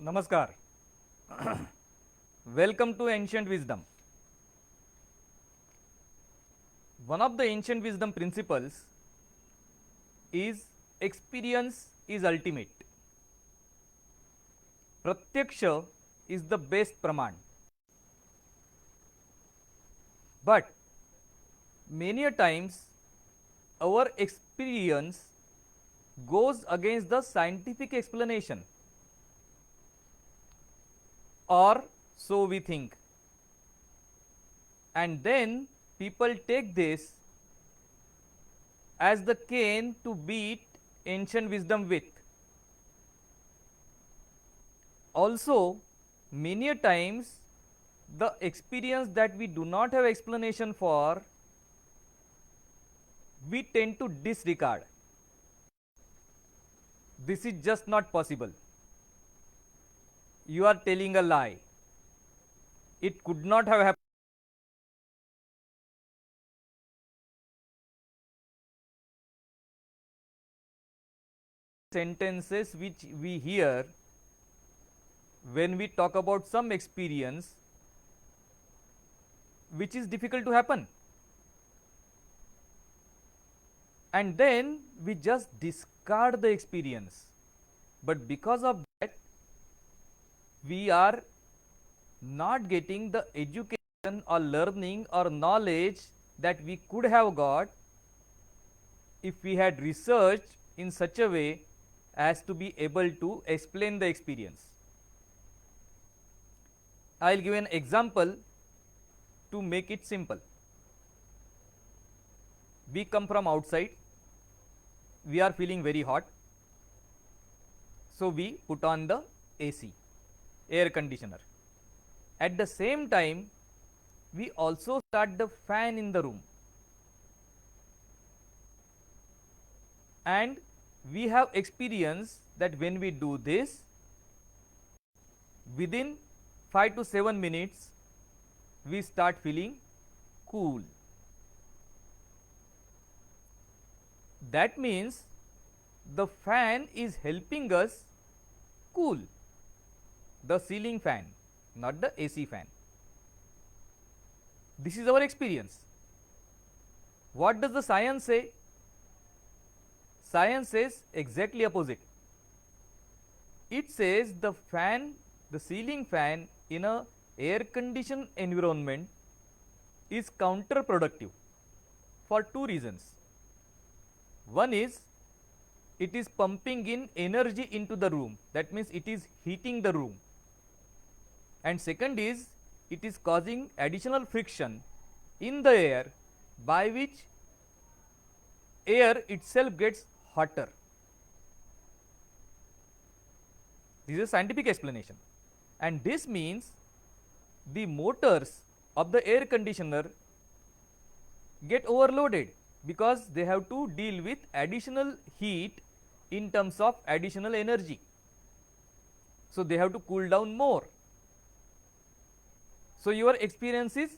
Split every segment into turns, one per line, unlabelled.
Namaskar. Welcome to Ancient Wisdom. One of the ancient wisdom principles is experience is ultimate. Pratyaksha is the best praman. But many a times our experience goes against the scientific explanation, or so we think, and then people take this as the cane to beat ancient wisdom with. Also, many a times the experience that we do not have explanation for, we tend to disregard. This is just not possible. You are telling a lie. It could not have happened. Sentences which we hear when we talk about some experience which is difficult to happen, and then we just discard the experience. But because of that, we are not getting the education or learning or knowledge that we could have got if we had researched in such a way as to be able to explain the experience. I will give an example to make it simple. We come from outside, we are feeling very hot, so we put on the AC, air conditioner. At the same time, we also start the fan in the room, and we have experience that when we do this, within 5 to 7 minutes we start feeling cool. That means the fan is helping us cool, the ceiling fan, not the AC fan. This is our experience. What does the science say? Science says exactly opposite. It says the fan, the ceiling fan in a air conditioned environment is counterproductive for two reasons. One is it is pumping in energy into the room, that means it is heating the room, and second is it is causing additional friction in the air, by which air itself gets hotter. This is a scientific explanation, and this means the motors of the air conditioner get overloaded because they have to deal with additional heat in terms of additional energy. So, they have to cool down more. So, your experience is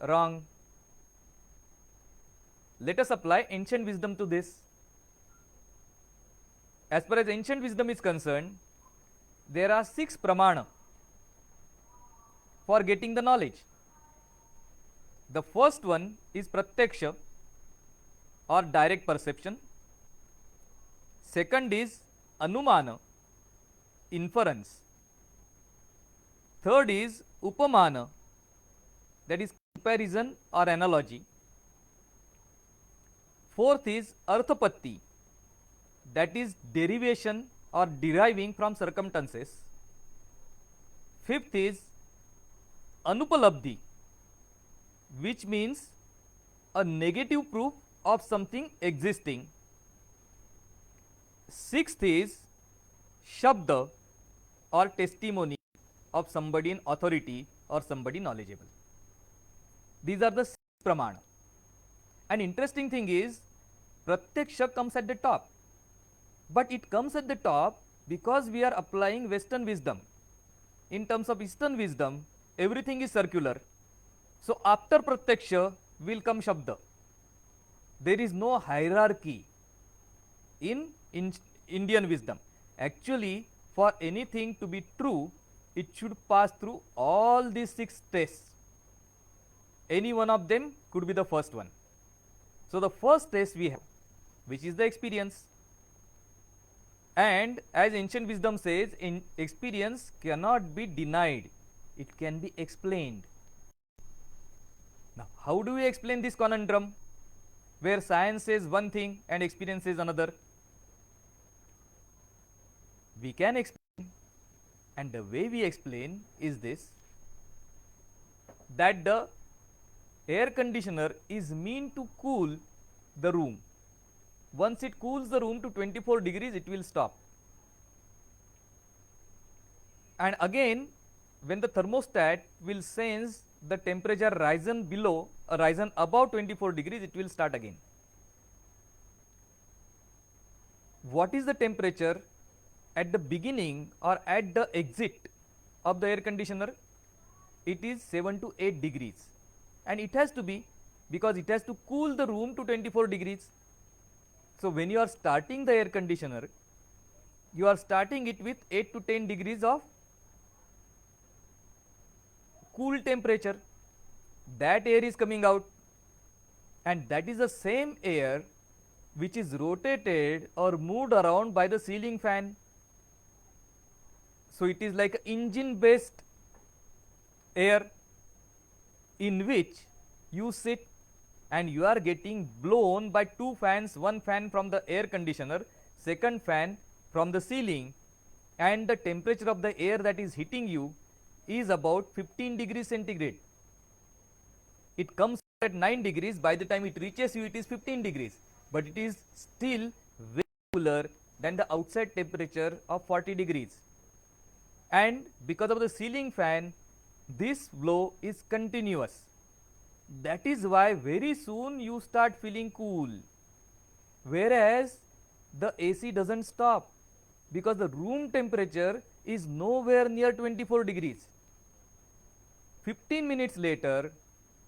wrong. Let us apply ancient wisdom to this. As far as ancient wisdom is concerned, there are 6 pramana for getting the knowledge. The first one is pratyaksha or direct perception. Second is anumana, inference. Third is upamana, that is comparison or analogy. Fourth is arthapatti, that is derivation or deriving from circumstances. Fifth is anupalabdhi, which means a negative proof of something existing. Sixth is shabda or testimony of somebody in authority or somebody knowledgeable. These are the 6 pramana. An interesting thing is pratyaksha comes at the top, but it comes at the top because we are applying Western wisdom. In terms of Eastern wisdom, everything is circular. So, after pratyaksha will come shabda. There is no hierarchy in Indian wisdom. Actually, for anything to be true, it should pass through all these 6 tests. Any one of them could be the first one. So, the first test we have, which is the experience, and as ancient wisdom says, in experience cannot be denied, it can be explained. Now, how do we explain this conundrum where science says one thing and experience says another? We can explain, and the way we explain is this, that the air conditioner is meant to cool the room. Once it cools the room to 24 degrees, it will stop. And again, when the thermostat will sense the temperature risen below or risen above 24 degrees, it will start again. What is the temperature at the beginning or at the exit of the air conditioner? It is 7 to 8 degrees, and it has to be, because it has to cool the room to 24 degrees. So, when you are starting the air conditioner, you are starting it with 8 to 10 degrees of cool temperature. That air is coming out, and that is the same air which is rotated or moved around by the ceiling fan. So, it is like engine based air in which you sit and you are getting blown by 2 fans, one fan from the air conditioner, second fan from the ceiling, and the temperature of the air that is hitting you is about 15 degrees centigrade. It comes at 9 degrees, by the time it reaches you it is 15 degrees, but it is still way cooler than the outside temperature of 40 degrees. And because of the ceiling fan, this blow is continuous. That is why very soon you start feeling cool, whereas the AC doesn't stop, because the room temperature is nowhere near 24 degrees. 15 minutes later,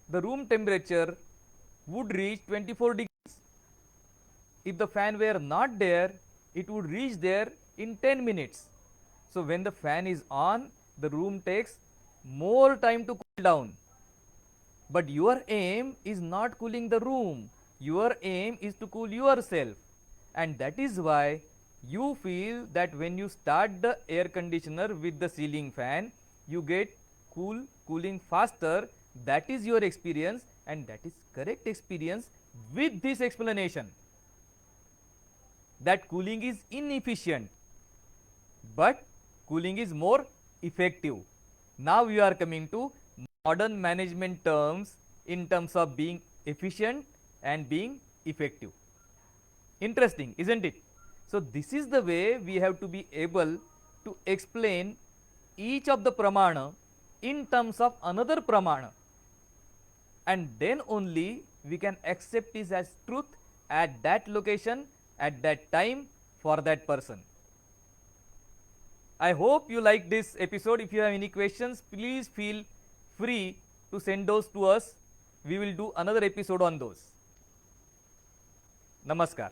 the room temperature would reach 24 degrees. If the fan were not there, it would reach there in 10 minutes. So, when the fan is on, the room takes more time to cool down. But your aim is not cooling the room, your aim is to cool yourself, and that is why you feel that when you start the air conditioner with the ceiling fan, you get cooling faster. That is your experience, and that is correct experience with this explanation, that cooling is inefficient, but cooling is more effective. Now we are coming to modern management terms in terms of being efficient and being effective. Interesting, isn't it? So, this is the way we have to be able to explain each of the pramana in terms of another pramana, and then only we can accept this as truth at that location, at that time, for that person. I hope you like this episode. If you have any questions, please feel free to send those to us. We will do another episode on those. Namaskar.